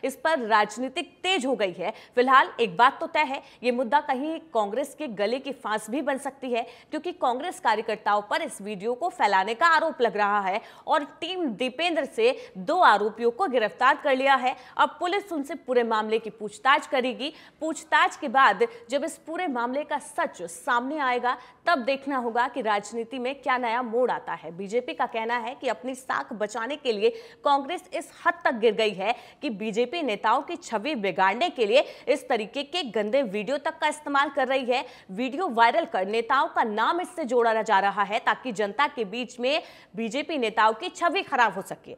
इस पर राजनीतिक तेज हो गई है। फिलहाल एक बात तो तय है, ये मुद्दा कहीं कांग्रेस के गले की फांस भी बन सकती है, क्योंकि कांग्रेस कार्यकर्ताओं पर इस वीडियो को फैलाने का आरोप लग रहा है और टीम दीपेंद्र से 2 आरोपियों को गिरफ्तार कर लिया है। अब पुलिस उनसे पूरे मामले की पूछताछ करेगी। पूछताछ के बाद जब इस पूरे मामले का सच सामने आएगा तब देखना होगा कि राजनीति में क्या नया मोड़ आता है। बीजेपी का कहना है कि अपनी साख बचाने के लिए कांग्रेस इस हद तक गिर गई है कि बीजेपी नेताओं की छवि बिगाड़ने के लिए इस तरीके के गंदे वीडियो तक का इस्तेमाल कर रही है। वीडियो वायरल कर नेताओं का नाम इससे जोड़ा जा रहा है ताकि जनता के बीच में बीजेपी नेताओं की छवि खराब हो सके।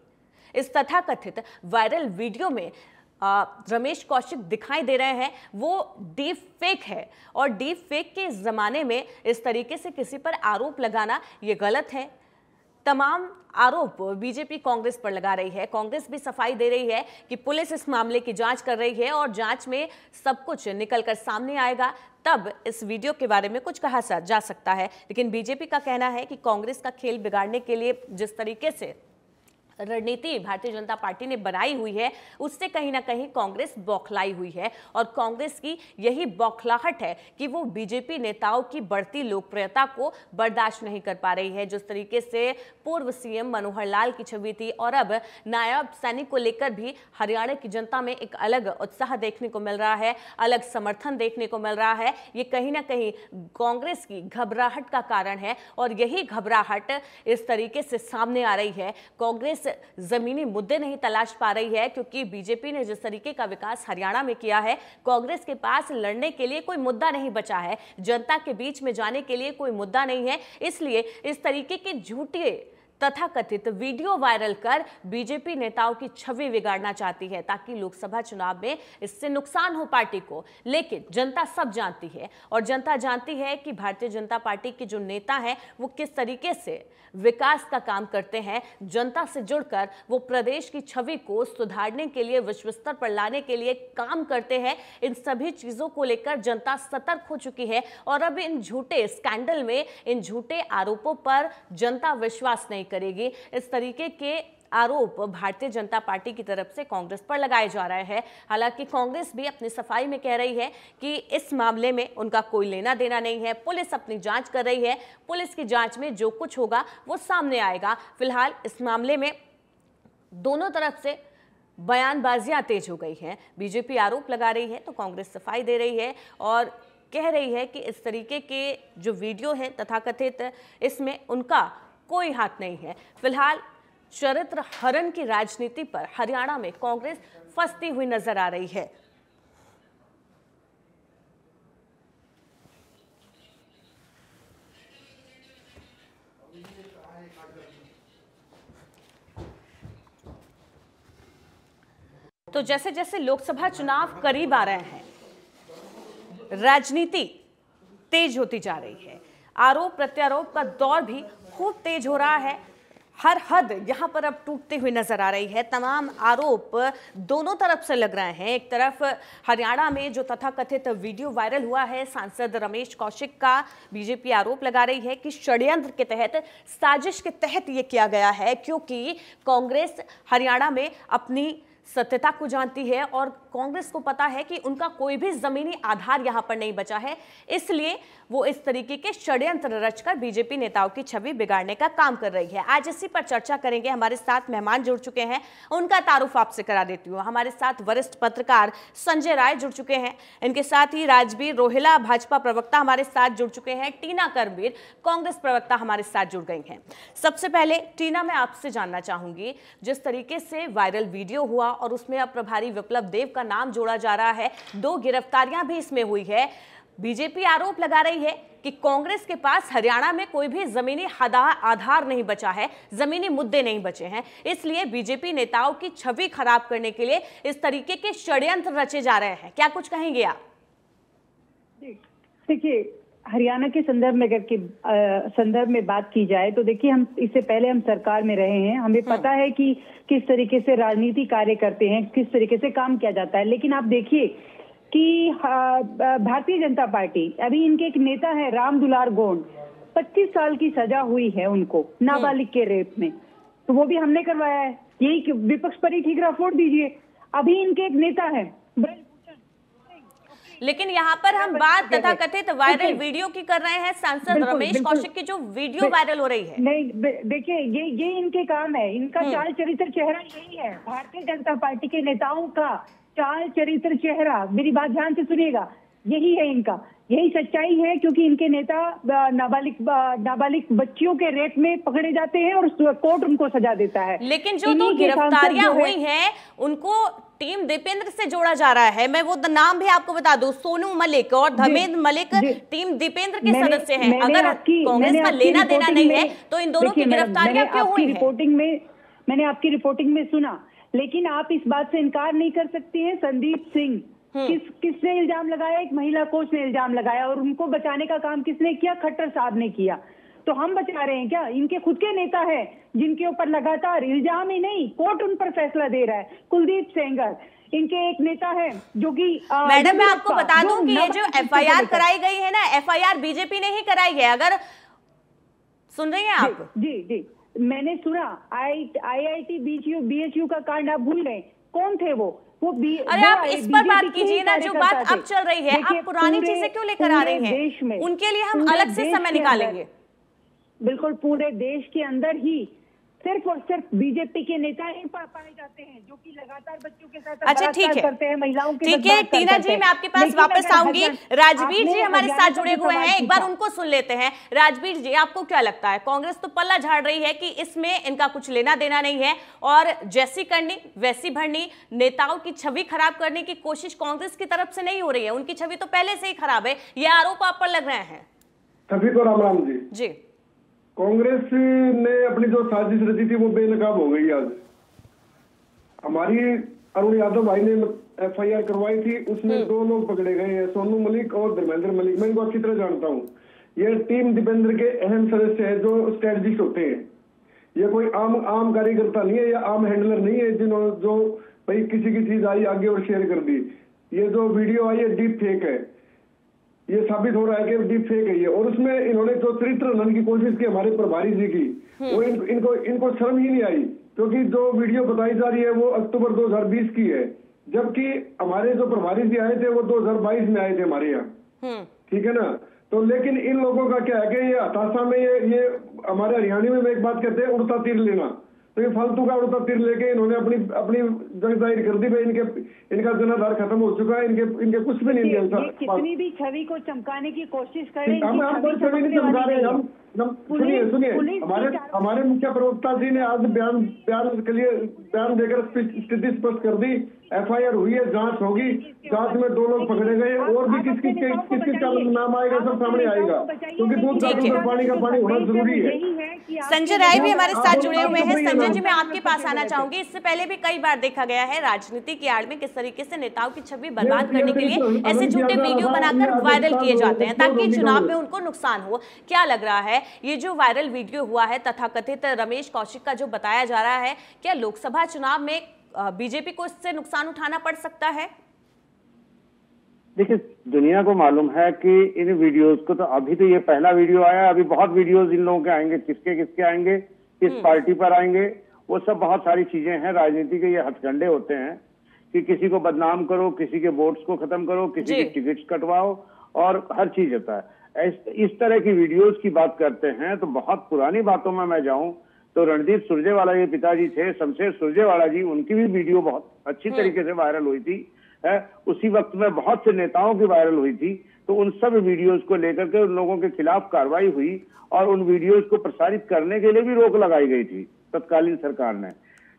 इस तथाकथित वायरल वीडियो में रमेश कौशिक दिखाई दे रहे हैं, वो डीप फेक है और डीप फेक के जमाने में इस तरीके से किसी पर आरोप लगाना ये गलत है। तमाम आरोप बीजेपी कांग्रेस पर लगा रही है। कांग्रेस भी सफाई दे रही है कि पुलिस इस मामले की जांच कर रही है और जांच में सब कुछ निकलकर सामने आएगा तब इस वीडियो के बारे में कुछ कहा जा सकता है। लेकिन बीजेपी का कहना है कि कांग्रेस का खेल बिगाड़ने के लिए जिस तरीके से रणनीति भारतीय जनता पार्टी ने बनाई हुई है उससे कहीं ना कहीं कांग्रेस बौखलाई हुई है और कांग्रेस की यही बौखलाहट है कि वो बीजेपी नेताओं की बढ़ती लोकप्रियता को बर्दाश्त नहीं कर पा रही है। जिस तरीके से पूर्व सीएम मनोहर लाल की छवि थी और अब नायब सैनिक को लेकर भी हरियाणा की जनता में एक अलग उत्साह देखने को मिल रहा है, अलग समर्थन देखने को मिल रहा है। ये कहीं ना कहीं कांग्रेस की घबराहट का कारण है और यही घबराहट इस तरीके से सामने आ रही है। कांग्रेस जमीनी मुद्दे नहीं तलाश पा रही है क्योंकि बीजेपी ने जिस तरीके का विकास हरियाणा में किया है, कांग्रेस के पास लड़ने के लिए कोई मुद्दा नहीं बचा है, जनता के बीच में जाने के लिए कोई मुद्दा नहीं है। इसलिए इस तरीके के झूठे तथाकथित वीडियो वायरल कर बीजेपी नेताओं की छवि बिगाड़ना चाहती है ताकि लोकसभा चुनाव में इससे नुकसान हो पार्टी को। लेकिन जनता सब जानती है और जनता जानती है कि भारतीय जनता पार्टी के जो नेता हैं वो किस तरीके से विकास का काम करते हैं। जनता से जुड़कर वो प्रदेश की छवि को सुधारने के लिए, विश्व स्तर पर लाने के लिए काम करते हैं। इन सभी चीजों को लेकर जनता सतर्क हो चुकी है और अब इन झूठे स्कैंडल में, इन झूठे आरोपों पर जनता विश्वास नहीं करेगी। इस तरीके के आरोप भारतीय जनता पार्टी की तरफ से कांग्रेस पर लगाए जा रहे हैं। हालांकि कांग्रेस भी अपनी सफाई में कह रही है कि इस मामले में उनका कोई लेना देना नहीं है, पुलिस अपनी जांच कर रही है, पुलिस की जांच में जो कुछ होगा वो सामने आएगा। फिलहाल इस मामले में दोनों तरफ से बयानबाजियां तेज हो गई हैं। बीजेपी आरोप लगा रही है तो कांग्रेस सफाई दे रही है और कह रही है कि इस तरीके के जो वीडियो है तथाकथित, इसमें उनका कोई हाथ नहीं है। फिलहाल चरित्र हरण की राजनीति पर हरियाणा में कांग्रेस फंसती हुई नजर आ रही है। तो जैसे जैसे लोकसभा चुनाव करीब आ रहे हैं, राजनीति तेज होती जा रही है, आरोप प्रत्यारोप का दौर भी खूब तेज हो रहा है। हर हद यहां पर अब टूटती हुई नजर आ रही है। तमाम आरोप दोनों तरफ से लग रहे हैं। एक तरफ हरियाणा में जो तथाकथित वीडियो वायरल हुआ है सांसद रमेश कौशिक का, बीजेपी आरोप लगा रही है कि षड्यंत्र के तहत, साजिश के तहत ये किया गया है क्योंकि कांग्रेस हरियाणा में अपनी सत्यता को जानती है और कांग्रेस को पता है कि उनका कोई भी जमीनी आधार यहां पर नहीं बचा है, इसलिए वो इस तरीके के षड्यंत्र रचकर बीजेपी नेताओं की छवि बिगाड़ने का काम कर रही है। आज इसी पर चर्चा करेंगे। हमारे साथ मेहमान जुड़ चुके हैं, उनका तारुफ आपसे करा देती हूँ। हमारे साथ वरिष्ठ पत्रकार संजय राय जुड़ चुके हैं, इनके साथ ही राजवीर रोहिला भाजपा प्रवक्ता हमारे साथ जुड़ चुके हैं, टीना करवीर कांग्रेस प्रवक्ता हमारे साथ जुड़ गई हैं। सबसे पहले टीना, मैं आपसे जानना चाहूंगी, जिस तरीके से वायरल वीडियो हुआ और उसमें अब प्रभारी विप्लव देव का नाम जोड़ा जा रहा है, 2 गिरफ्तारियां भी इसमें हुई है। बीजेपी आरोप लगा रही है कि कांग्रेस के पास हरियाणा में कोई भी जमीनी आधार नहीं बचा है, जमीनी मुद्दे नहीं बचे हैं, इसलिए बीजेपी नेताओं की छवि खराब करने के लिए इस तरीके के षड्यंत्र रचे जा रहे हैं। क्या कुछ कहेंगे आप? देखिए, हरियाणा के संदर्भ में बात की जाए तो देखिए, हम इससे पहले हम सरकार में रहे हैं, हमें पता है कि किस तरीके से राजनीति कार्य करते हैं, किस तरीके से काम किया जाता है। लेकिन आप देखिए कि भारतीय जनता पार्टी, अभी इनके एक नेता है राम दुलार गोंड, 25 साल की सजा हुई है उनको नाबालिग के रेप में, तो वो भी हमने करवाया है। यही विपक्ष पर ही ठीकरा फोड़ दीजिए। अभी इनके एक नेता है लेकिन यहाँ पर हम बात तथाकथित वायरल वीडियो की कर रहे हैं। सांसद रमेश कौशिक की जो वीडियो वायरल हो रही है, नहीं देखिए ये इनके काम है, इनका चाल चरित्र चेहरा यही है। भारतीय जनता पार्टी के नेताओं का चाल चरित्र चेहरा, मेरी बात ध्यान से सुनिएगा, यही है इनका, यही सच्चाई है। क्योंकि इनके नेता नाबालिग बच्चियों के रेप में पकड़े जाते हैं और कोर्ट उनको सजा देता है। लेकिन जो दो गिरफ्तारियां हुई हैं उनको टीम दीपेंद्र से जोड़ा जा रहा है। मैं वो नाम भी आपको बता दूं, सोनू मलिक और धर्मेंद्र मलिक टीम दीपेंद्र के सदस्य हैं। अगर कांग्रेस का लेना देना नहीं है तो इन दोनों की गिरफ्तारियां क्यों हुई हैं? मैंने आपकी रिपोर्टिंग में सुना, लेकिन आप इस बात से इनकार नहीं कर सकती हैं। संदीप सिंह किसने इल्जाम लगाया? एक महिला कोच ने इल्जाम लगाया और उनको बचाने का काम किसने किया? खट्टर साहब ने किया। तो हम बचा रहे हैं क्या? इनके खुद के नेता है जिनके ऊपर लगातार इल्जाम ही नहीं, कोर्ट उन पर फैसला दे रहा है। कुलदीप सेंगर इनके एक नेता है जो कि मैडम मैं आपको बता दूं कि ये जो एफआईआर कराई गई है ना, एफआईआर बीजेपी ने ही कराई है। अगर सुन रही हैं आप? जी मैंने सुना। IIT BHU का कांड आप भूल गए, कौन थे वो अरे आप इस पर बात कीजिए ना, जो बात अब चल रही है। आप पुरानी चीजें क्यों लेकर आ रही हैं? उनके लिए हम अलग से समय निकालेंगे। बिल्कुल, पूरे देश के अंदर ही सिर्फ और सिर्फ बीजेपी के नेता ही पाए जाते हैं जो कि लगातार बच्चों के साथ बलात्कार करते हैं, महिलाओं के ठीक है टीना जी, मैं आपके पास वापस आऊंगी। राजवीर जी हमारे साथ जुड़े हुए हैं, एक बार उनको सुन लेते हैं। राजवीर जी, आपको क्या लगता है, कांग्रेस तो पल्ला झाड़ रही है कि इसमें इनका कुछ लेना देना नहीं है और जैसी करनी वैसी भरनी, नेताओं की छवि खराब करने की कोशिश कांग्रेस की तरफ से नहीं हो रही है? उनकी छवि तो पहले से ही खराब है, ये आरोप आप पर लग रहे हैं। सभी को राम राम जी। कांग्रेस ने अपनी जो साजिश रची थी वो बेनकाब हो गई। आज हमारी अरुण यादव भाई ने FIR करवाई थी, उसमें 2 लोग पकड़े गए हैं, सोनू मलिक और धर्मेंद्र मलिक। मैं इनको अच्छी तरह जानता हूँ। ये टीम दीपेंद्र के अहम सदस्य है जो स्ट्रेटजिस्ट होते हैं। ये कोई आम कार्यकर्ता नहीं है या आम हैंडलर नहीं है जिन्होंने जो भाई किसी की चीज आई आगे और शेयर कर दी। ये जो वीडियो आई है डीप फेक है, ये साबित हो रहा है कि डीप फेक है ये। और उसमें इन्होंने जो चरित्र हनन की कोशिश की हमारे प्रभारी जी की, वो इनको शर्म ही नहीं आई। क्योंकि जो वीडियो बताई जा रही है वो अक्टूबर 2020 की है, जबकि हमारे जो प्रभारी जी आए थे वो 2022 में आए थे हमारे यहाँ, ठीक है ना। तो लेकिन इन लोगों का क्या है कि ये हताशा में ये हमारे हरियाणा में एक बात कहते हैं उड़ता तीर लेना, तो ये फालतू का उड़ता तीर लेके इन्होंने अपनी जंग जाहिर कर दी। इनका जनाधार खत्म हो चुका है, इनके कुछ भी नहीं है। कितनी भी छवि को चमकाने की कोशिश करें, हम कोई छवि नहीं चमका रहे। हम सुनिए हमारे मुख्य प्रवक्ता जी ने आज बयान के लिए बयान देकर स्थिति स्पष्ट कर दी। FIR हुई है, जांच होगी, जांच में 2 लोग पकड़े गए और भी किसके नाम आएगा सब सामने आएगा, क्योंकि दूध का दूध पानी का पानी होना जरूरी है। संजय राय भी हमारे साथ जुड़े हुए हैं। संजय जी, मैं आपके पास आना चाहूंगी। इससे पहले भी कई बार देखा गया है राजनीति की आड़ में किस तरीके से नेताओं की छवि बर्बाद करने के लिए ऐसे झूठे वीडियो बनाकर वायरल किए जाते हैं ताकि चुनाव में उनको नुकसान हो। क्या लग रहा है, ये जो वायरल वीडियो हुआ है तथाकथित रमेश कौशिक का जो बताया जा रहा है, क्या लोकसभा चुनाव में बीजेपी को इससे नुकसान उठाना पड़ सकता है? देखिए, दुनिया को मालूम है कि इन वीडियोस को, तो अभी तो ये पहला वीडियो आया, अभी बहुत वीडियोस इन लोगों के आएंगे, किसके आएंगे, किस पार्टी पर आएंगे, वो सब बहुत सारी चीजें हैं। राजनीति के ये हथकंडे होते हैं कि किसी को बदनाम करो, किसी के वोट्स को खत्म करो, किसी के टिकट्स कटवाओ और हर चीज होता है। इस तरह की वीडियोस की बात करते हैं तो बहुत पुरानी बातों में मैं जाऊं तो रणदीप सुरजेवाला के पिताजी थे शमशेर सुरजेवाला जी, उनकी भी वीडियो बहुत अच्छी तरीके से वायरल हुई थी। उसी वक्त में बहुत से नेताओं की वायरल हुई थी। तो उन सब वीडियोस को लेकर के उन लोगों के खिलाफ कार्रवाई हुई और उन वीडियोस को प्रसारित करने के लिए भी रोक लगाई गई थी तत्कालीन सरकार ने,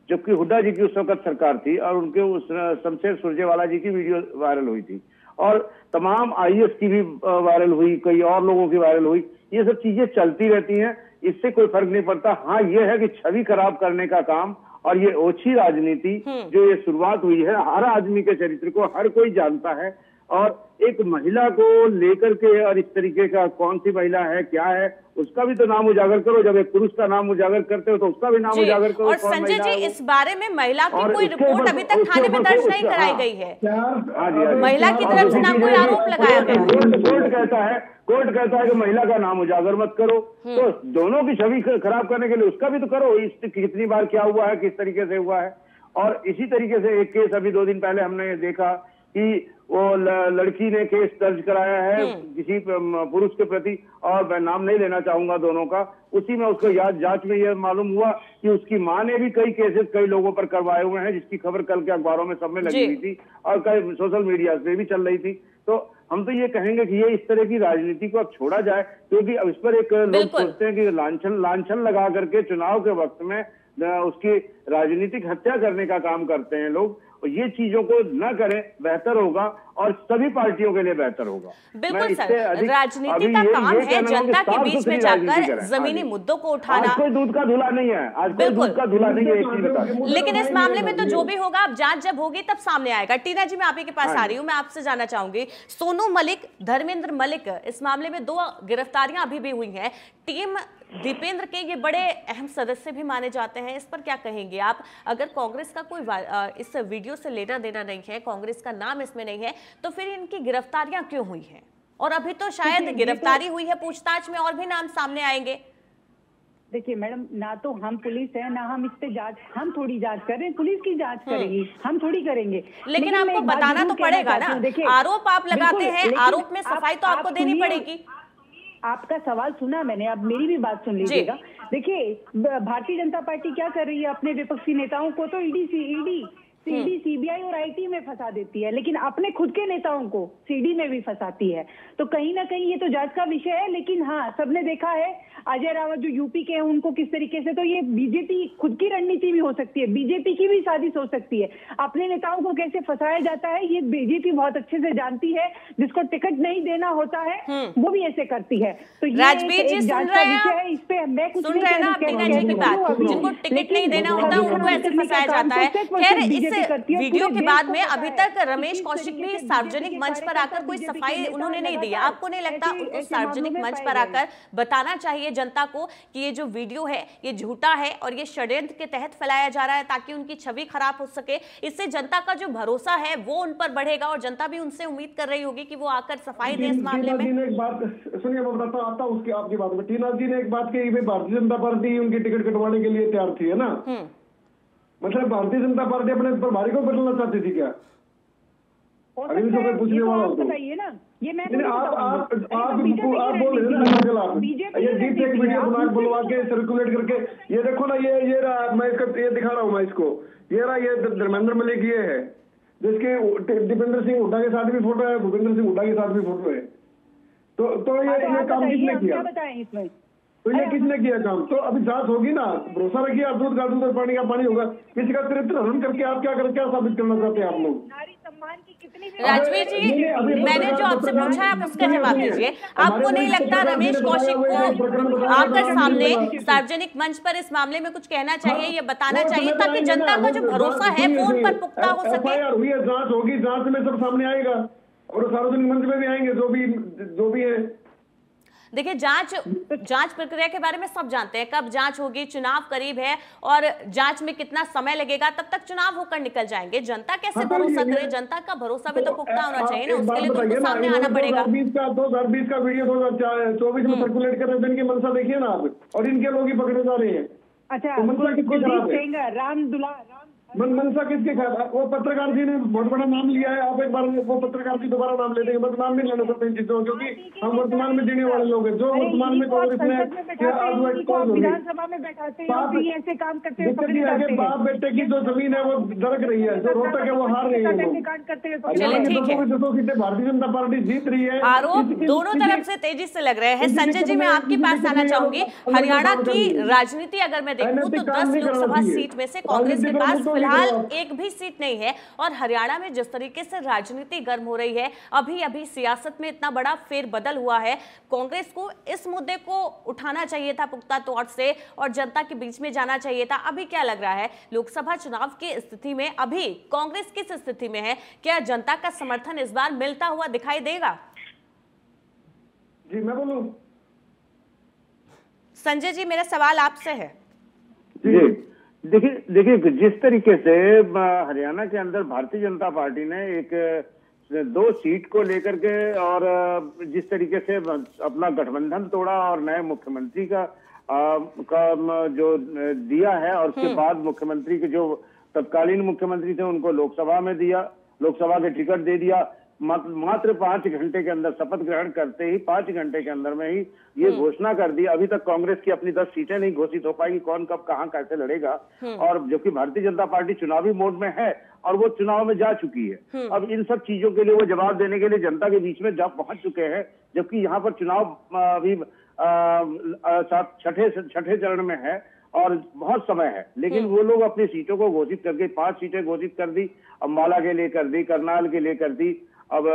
जबकि हुड्डा जी की उस वक्त सरकार थी और उनके उस शमशेर सुरजेवाला जी की वीडियो वायरल हुई थी और तमाम IAS की भी वायरल हुई, कई और लोगों की वायरल हुई। ये सब चीजें चलती रहती हैं, इससे कोई फर्क नहीं पड़ता। हाँ, ये है कि छवि खराब करने का काम और ये ओछी राजनीति जो ये शुरुआत हुई है, हर आदमी के चरित्र को हर कोई जानता है और एक महिला को लेकर के और इस तरीके का कौन सी महिला है, क्या है, उसका भी तो नाम उजागर करो। जब एक पुरुष का नाम उजागर करते हो तो उसका भी नाम उजागर करो। और संजय जी, इस बारे में महिला की कोई रिपोर्ट अभी तक थाने में दर्ज नहीं कराई गई है। महिला की तरफ से ना कोई आरोप लगाया गया। कोर्ट कहता है कि महिला का नाम उजागर मत करो, तो दोनों की छवि खराब करने के लिए उसका भी तो करो। कितनी बार क्या हुआ है, किस तरीके से हुआ है। और इसी तरीके से एक केस अभी 2 दिन पहले हमने देखा कि वो लड़की ने केस दर्ज कराया है किसी पुरुष के प्रति, और मैं नाम नहीं लेना चाहूंगा दोनों का। उसी में उसको जांच में यह मालूम हुआ कि उसकी मां ने भी कई केसेस कई लोगों पर करवाए हुए हैं, जिसकी खबर कल के अखबारों में सब में लगी हुई थी और कई सोशल मीडिया से भी चल रही थी। तो हम तो ये कहेंगे कि ये इस तरह की राजनीति को अब छोड़ा जाए, क्योंकि अब इस पर एक लोग सोचते हैं कि लांछन लगा करके चुनाव के वक्त में उसकी राजनीतिक हत्या करने का काम करते हैं लोग। और ये चीजों को न करें, बेहतर होगा और सभी पार्टियों के लिए बेहतर होगा। बिल्कुल सर, राजनीति का काम है जनता के बीच में जाकर जमीनी मुद्दों को उठाना। आज कोई दूध का धुला नहीं है, आज कोई दूध का धुला नहीं है, एक चीज बता। लेकिन इस मामले में तो जो भी होगा, अब जांच जब होगी तब सामने आएगा। टीना जी, मैं आप ही के पास आ रही हूँ। मैं आपसे जानना चाहूंगी, सोनू मलिक, धर्मेंद्र मलिक, इस मामले में 2 गिरफ्तारियां अभी भी हुई हैं। टीम दीपेंद्र के ये बड़े अहम सदस्य भी माने जाते हैं, इस पर क्या कहेंगे आप? अगर कांग्रेस का कोई इस वीडियो से लेना देना नहीं है, कांग्रेस का नाम इसमें नहीं है, तो फिर इनकी गिरफ्तारियां क्यों हुई हैं? और अभी तो शायद गिरफ्तारी हुई है, पूछताछ में और भी नाम सामने आएंगे। देखिए मैडम, ना तो हम पुलिस है, ना हम इस पे जांच, हम थोड़ी जांच कर रहे हैं, पुलिस की जांच करेगी, हम थोड़ी करेंगे। लेकिन आपको बताना तो पड़ेगा ना, आरोप आप लगाते हैं, आरोप में सफाई तो आपको देनी पड़ेगी। आपका सवाल सुना मैंने, अब मेरी भी बात सुन लीजिएगा। देखिए, भारतीय जनता पार्टी क्या कर रही है, अपने विपक्षी नेताओं को तो ईडी, सीबीआई और आईटी में फंसा देती है, लेकिन अपने खुद के नेताओं को सीडी में भी फंसाती है। तो कहीं ना कहीं ये तो जांच का विषय है। लेकिन हाँ, सबने देखा है अजय रावत जो यूपी के हैं उनको किस तरीके से, तो ये बीजेपी खुद की रणनीति भी हो सकती है, बीजेपी की भी साजिश हो सकती है। अपने नेताओं को कैसे फंसाया जाता है ये बीजेपी बहुत अच्छे से जानती है। जिसको टिकट नहीं देना होता है वो भी ऐसे करती है। तो ये राजवीर जी सुन रहे हैं, इस पे मैं कुछ सुन रहे हैं ना आप टीना जी की बात, जिनको टिकट नहीं देना होता उनको ऐसे फंसाया जाता है। खैर, इस वीडियो के बाद में अभी तक रमेश कौशिक भी सार्वजनिक मंच पर आकर कोई सफाई उन्होंने नहीं दी। आपको नहीं लगता उनको सार्वजनिक मंच पर आकर बताना चाहिए जनता को कि ये जो वीडियो है ये झूठा है और ये षड्यंत्र के तहत फैलाया जा रहा है, ताकि उनकी छवि खराब हो सके? इससे जनता का जो भरोसा है वो उन पर बढ़ेगा और जनता भी उनसे उम्मीद कर रही होगी कि वो आकर सफाई दे इस मामले में। एक बात सुनिए, मैं बताता हूँ, आता हूँ उसकी आपकी बात में। टीना जी ने एक बात कही, भारतीय जनता पार्टी उनकी टिकट कटवाने के लिए तैयार थी, है ना? मतलब भारतीय जनता पार्टी अपने प्रभारी को बदलना चाहती थी क्या? अभी भी तो पूछने वाला हूँ, बताइए ना। ये मैं आप बोल रहे हैं ना, ये जीत एक वीडियो बना बुलवा के सर्कुलेट करके, ये देखो ना, ये रहा, मैं ये दिखा रहा हूँ मैं इसको, ये रहा, ये धर्मेंद्र मलिक ये है, जिसके दीपेंद्र सिंह हुड्डा के साथ भी फोटो है, भूपेंद्र सिंह हुड्डा के साथ भी फोटो है। तो ये काम किसने किया? बताएं इसमें, तो ये किसने किया काम? तो अभी जांच होगी ना, भरोसा रखिए। आप दूध का दूध और पानी का पानी होगा। किसी का चरित्र हनन करके आप क्या साबित करना चाहते हैं आप लोग? राजवीर जी, मैंने जो आपसे पूछा है आप उसका जवाब दीजिए। आपको नहीं लगता रमेश कौशिक को आकर सामने सार्वजनिक मंच पर इस मामले में कुछ कहना चाहिए, ये बताना चाहिए, ताकि जनता का जो भरोसा है वो उन पर पुख्ता हो सके? जांच होगी, जांच में सब सामने आएगा और सार्वजनिक मंच में भी आएंगे जो भी है। देखिए, जांच प्रक्रिया के बारे में सब जानते हैं, कब जांच होगी, चुनाव करीब है और जांच में कितना समय लगेगा, तब तक चुनाव होकर निकल जाएंगे। जनता कैसे भरोसा करे? जनता का भरोसा भी तो पुख्ता होना चाहिए ना, उसके लिए तो उनको सामने आना पड़ेगा। 2020 का वीडियो 2024 में सर्कुलेट कर रहे हैं, इनकी मंशा देखिए ना आप, और इनके लोग ही पकड़े जा रहे हैं। अच्छा, मनसा किसके खिलाफ? वो पत्रकार जी ने बहुत बड़ा नाम लिया है। आप एक बार वो पत्रकार जी दोबारा नाम ले देंगे, बस नाम नहीं लेना सकते इन चीजों, क्योंकि हम वर्तमान में जीने वाले लोग हैं। जो वर्तमान में कांग्रेस में विधानसभा में बैठाते हैं, ऐसे काम करते हैं, बाप बेटे की जो जमीन है वो दरक रही है, जो रोहतक है वो हार रही है। भारतीय जनता पार्टी जीत रही है। आरोप दोनों तरफ से तेजी से लग रहे हैं। संजय जी, मैं आपके पास आना चाहूंगी। हरियाणा की राजनीति अगर मैं देखूं तो 10 लोकसभा सीट में से कांग्रेस के पास फिलहाल एक भी सीट नहीं है, और हरियाणा में जिस तरीके से राजनीति गर्म हो रही है, अभी अभी सियासत में इतना बड़ा फेरबदल हुआ है, कांग्रेस को इस मुद्दे को उठाना चाहिए था पुख्ता तौर से और जनता के बीच में जाना चाहिए था। अभी क्या लग रहा है, लोकसभा चुनाव की स्थिति में अभी कांग्रेस किस स्थिति में है? क्या जनता का समर्थन इस बार मिलता हुआ दिखाई देगा? जी मैं बोलूं? संजय जी, मेरा सवाल आपसे है। देखिए जिस तरीके से हरियाणा के अंदर भारतीय जनता पार्टी ने एक 2 सीट को लेकर के और जिस तरीके से अपना गठबंधन तोड़ा और नए मुख्यमंत्री का जो दिया है, और उसके बाद मुख्यमंत्री के जो तत्कालीन मुख्यमंत्री थे उनको लोकसभा में दिया, लोकसभा के टिकट दे दिया। मात्र 5 घंटे के अंदर, शपथ ग्रहण करते ही 5 घंटे के अंदर में ही ये घोषणा कर दी। अभी तक कांग्रेस की अपनी 10 सीटें नहीं घोषित हो पाएगी, कौन कब कहां कैसे लड़ेगा। और जबकि भारतीय जनता पार्टी चुनावी मोड में है और वो चुनाव में जा चुकी है। अब इन सब चीजों के लिए वो जवाब देने के लिए जनता के बीच में जा पहुंच चुके हैं, जबकि यहाँ पर चुनाव अभी छठे चरण में है और बहुत समय है। लेकिन वो लोग अपनी सीटों को घोषित करके 5 सीटें घोषित कर दी, अम्बाला के लिए कर दी, करनाल के लिए कर दी, अब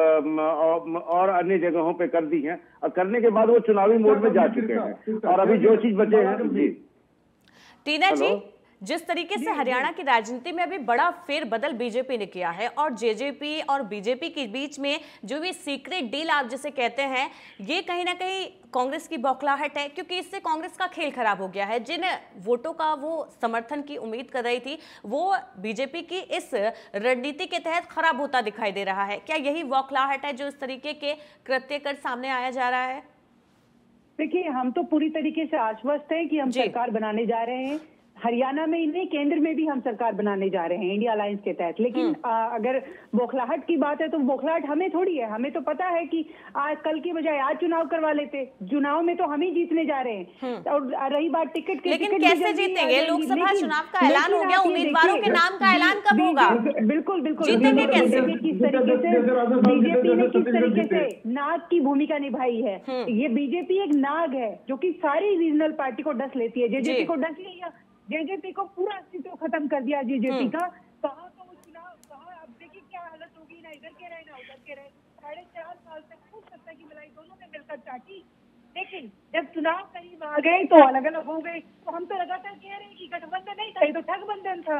और अन्य जगहों पे कर दी हैं। और करने के बाद वो चुनावी मोड में जा चुके हैं और अभी जो चीज बचे हैं। जी टीना जी, जिस तरीके से हरियाणा की राजनीति में अभी बड़ा फेरबदल बीजेपी ने किया है और जेजेपी और बीजेपी के बीच में जो भी सीक्रेट डील आप जिसे कहते हैं, ये कहीं ना कहीं कांग्रेस की बौखलाहट है, क्योंकि इससे कांग्रेस का खेल खराब हो गया है। जिन वोटों का वो समर्थन की उम्मीद कर रही थी वो बीजेपी की इस रणनीति के तहत खराब होता दिखाई दे रहा है। क्या यही बौखलाहट है जो इस तरीके के कृत्य कर सामने आया जा रहा है? देखिए, हम तो पूरी तरीके से आश्वस्त हैं कि हम सरकार बनाने जा रहे हैं। हरियाणा में ही नहीं, केंद्र में भी हम सरकार बनाने जा रहे हैं इंडिया अलायंस के तहत। लेकिन अगर बौखलाहट की बात है तो बौखलाहट हमें थोड़ी है। हमें तो पता है कि आज कल की बजाय आज चुनाव करवा लेते। चुनाव में तो हम ही जीतने जा रहे हैं। और रही बात टिकट की, लेकिन कैसे जीतेंगे? लोकसभा चुनाव का ऐलान हो गया, उम्मीदवारों के नाम का ऐलान कब होगा? बिल्कुल बिल्कुल जीतेंगे कैसे? किस तरीके से बीजेपी ने किस तरीके से नाग की भूमिका निभाई है। ये बीजेपी एक नाग है जो कि सारी रीजनल पार्टी को डस लेती है। जेजेपी को डस लिया, जेजेपी को पूरा अस्तित्व खत्म कर दिया जेजेपी का। कहा तो वो चुनाव, कहा अब देखिए क्या हालत होगी, ना इधर के रहे ना उधर के रहे। 4.5 साल तक खूब सत्ता की मलाई दोनों ने मिलकर चाटी। लेकिन जब चुनाव करीब आ गए तो अलग अलग हो गए। तो हम तो लगातार कह रहे हैं कि गठबंधन नहीं था, ये तो ठगबंधन था।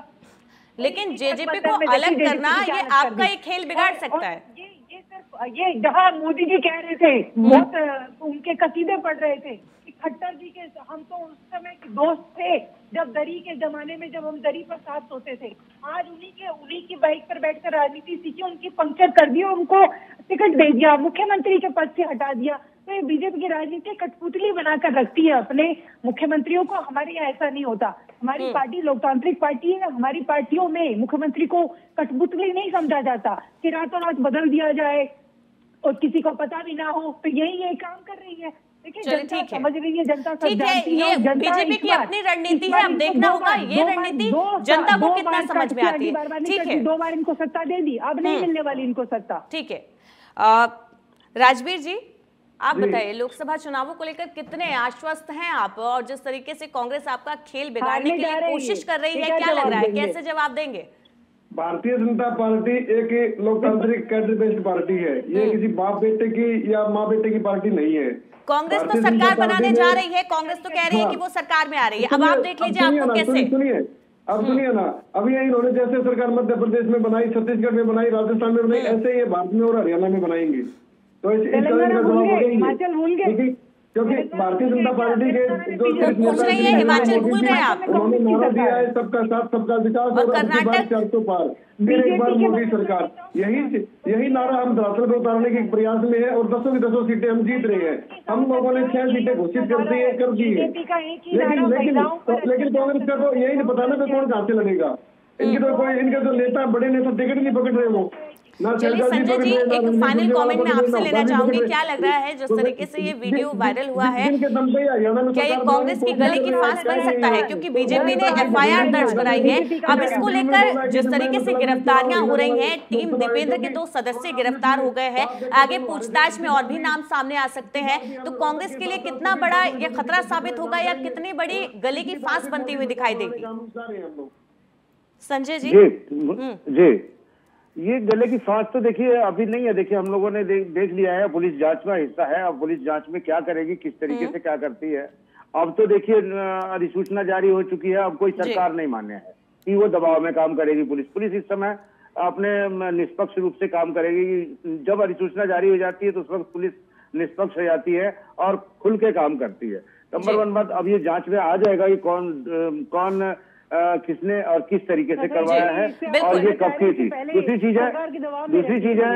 लेकिन जेजेपी को अलग करना ये आपका एक खेल बिगाड़ सकता है। ये सिर्फ ये जहाँ मोदी जी कह रहे थे, बहुत उनके कसीदे पढ़ रहे थे, खट्टर जी के, हम तो उस समय के दोस्त थे जब दरी के जमाने में, जब हम दरी पर साथ सोते थे। आज उन्हीं की बाइक पर बैठकर राजनीति सीखी, उनकी पंक्चर कर दी, उनको टिकट दे दिया, मुख्यमंत्री के पद से हटा दिया। तो ये बीजेपी की राजनीति कठपुतली बनाकर रखती है अपने मुख्यमंत्रियों को। हमारे यहाँ ऐसा नहीं होता। हमारी पार्टी लोकतांत्रिक पार्टी है। हमारी पार्टियों में मुख्यमंत्री को कठपुतली नहीं समझा जाता कि रातों रात बदल दिया जाए और किसी को पता भी ना हो। तो यही काम कर रही है। देखिए, जनता समझ रही है, जनता सब जानती है। ये बीजेपी की अपनी रणनीति है, अब देखना होगा ये रणनीति जनता को कितना समझ में आती है। ठीक है, 2 बार इनको सत्ता दे दी, अब नहीं मिलने वाली इनको सत्ता। ठीक है, राजवीर जी आप बताइए, लोकसभा चुनावों को लेकर कितने आश्वस्त हैं आप? और जिस तरीके से कांग्रेस आपका खेल बिगाड़ने के लिए कोशिश कर रही है, क्या लग रहा है, कैसे जवाब देंगे? भारतीय जनता पार्टी एक लोकतांत्रिक कैडर बेस्ड पार्टी है। ये किसी बाप बेटे की या माँ बेटे की पार्टी नहीं है। कांग्रेस तो सरकार बनाने जा रही है, कांग्रेस तो कह रही है कि वो सरकार में आ रही है। अब आप देख लीजिए आपको कैसे। अब सुनिए ना, अभी इन्होंने जैसे सरकार मध्य प्रदेश में बनाई, छत्तीसगढ़ में बनाई, राजस्थान में बनाई, ऐसे ये भारत में और हरियाणा में बनाएंगे। तो हिमाचल भूल गए, क्योंकि भारतीय जनता पार्टी के जो पूछ रही है, हिमाचल भूल गए आप? उन्होंने नारा दिया है सबका साथ सबका विकास और कर्नाटक 400 पार, फिर एक बार मोदी सरकार। यही नारा हम धरातल पर उतारने के प्रयास में है और 10 की 10 सीटें हम जीत रहे हैं। हम लोगों ने 6 सीटें घोषित कर दी है। लेकिन कांग्रेस का तो यही नहीं पता ना कौन कहाँ से लड़ेगा। इनके तो कोई, इनके जो नेता, बड़े नेता टिकट नहीं पकड़ रहे वो। चलिए संजय जी, एक फाइनल कमेंट मैं आपसे लेना चाहूंगी। क्या लग रहा है जिस तरीके से ये वीडियो वायरल हुआ है, क्या ये कांग्रेस की गले की फांस बन सकता है? क्योंकि बीजेपी ने FIR दर्ज कराई है। अब इसको लेकर जिस तरीके से गिरफ्तारियां हो रही हैं, टीम दीपेंद्र के 2 सदस्य गिरफ्तार हो गए हैं, आगे पूछताछ में और भी नाम सामने आ सकते हैं। तो कांग्रेस के लिए कितना बड़ा ये खतरा साबित होगा या कितनी बड़ी गले की फांस बनती हुई दिखाई देगी? संजय जी जी, ये गले की फांस तो देखिए अभी नहीं है। देखिए, हम लोगों ने देख लिया है, पुलिस जांच का हिस्सा है। अब पुलिस जांच में क्या करेगी, किस तरीके से क्या करती है, अब तो देखिए अधिसूचना जारी हो चुकी है। अब कोई सरकार नहीं मान्य है कि वो दबाव में काम करेगी। पुलिस इस समय अपने निष्पक्ष रूप से काम करेगी। जब अधिसूचना जारी हो जाती है तो उस वक्त पुलिस निष्पक्ष हो जाती है और खुल के काम करती है। नंबर 1 बात, अब ये जांच में आ जाएगा कि कौन किसने और किस तरीके से करवाया है और ये कब की थी। दूसरी चीज है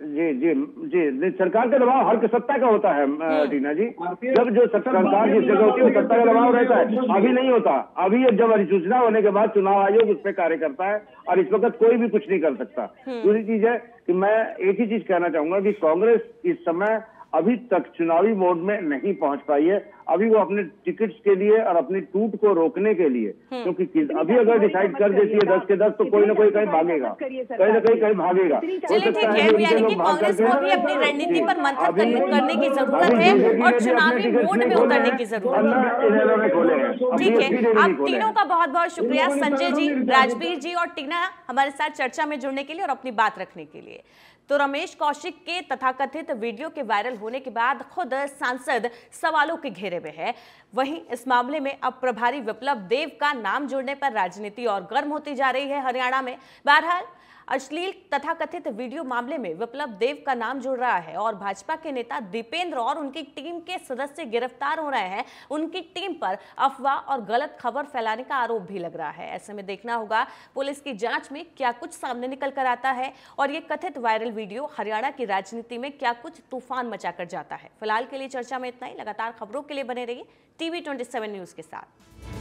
जी जी जी, सरकार का दबाव हर सत्ता का होता है टीना जी। जब जो सरकार जिस जगह होती है वो सत्ता का दबाव रहता है। अभी नहीं होता। अभी जब अधिसूचना होने के बाद चुनाव आयोग उस पर कार्य करता है और इस वक्त कोई भी कुछ नहीं कर सकता। दूसरी चीज है कि मैं एक ही चीज कहना चाहूंगा कि कांग्रेस इस समय अभी तक चुनावी मोड में नहीं पहुंच पाई है। अभी वो अपने टिकट्स के लिए और अपनी टूट को रोकने के लिए, क्योंकि अभी अगर डिसाइड कर देती है 10 के 10 तो कोई ना कोई कहीं भागेगा, कहीं ना कहीं भागेगा। चलिए ठीक है, यानी कि कांग्रेस को भी अपनी रणनीति पर मंथन करने की जरूरत है और चुनावी मोड में उतरने की जरूरत है। ठीक है, आप तीनों का बहुत बहुत शुक्रिया, संजय जी, राजवीर जी और टीना, हमारे साथ चर्चा में जुड़ने के लिए और अपनी बात रखने के लिए। तो रमेश कौशिक के तथाकथित वीडियो के वायरल होने के बाद खुद सांसद सवालों के घेरे में है। वहीं इस मामले में अब प्रभारी विप्लव देव का नाम जोड़ने पर राजनीति और गर्म होती जा रही है हरियाणा में। बहरहाल अश्लील तथाकथित वीडियो मामले में विप्लव देव का नाम जुड़ रहा है और भाजपा के नेता दीपेंद्र और उनकी टीम के सदस्य गिरफ्तार हो रहे हैं। उनकी टीम पर अफवाह और गलत खबर फैलाने का आरोप भी लग रहा है। ऐसे में देखना होगा पुलिस की जांच में क्या कुछ सामने निकल कर आता है और ये कथित वायरल वीडियो हरियाणा की राजनीति में क्या कुछ तूफान मचाकर जाता है। फिलहाल के लिए चर्चा में इतना ही। लगातार खबरों के लिए बने रहिए TV 27 न्यूज के साथ।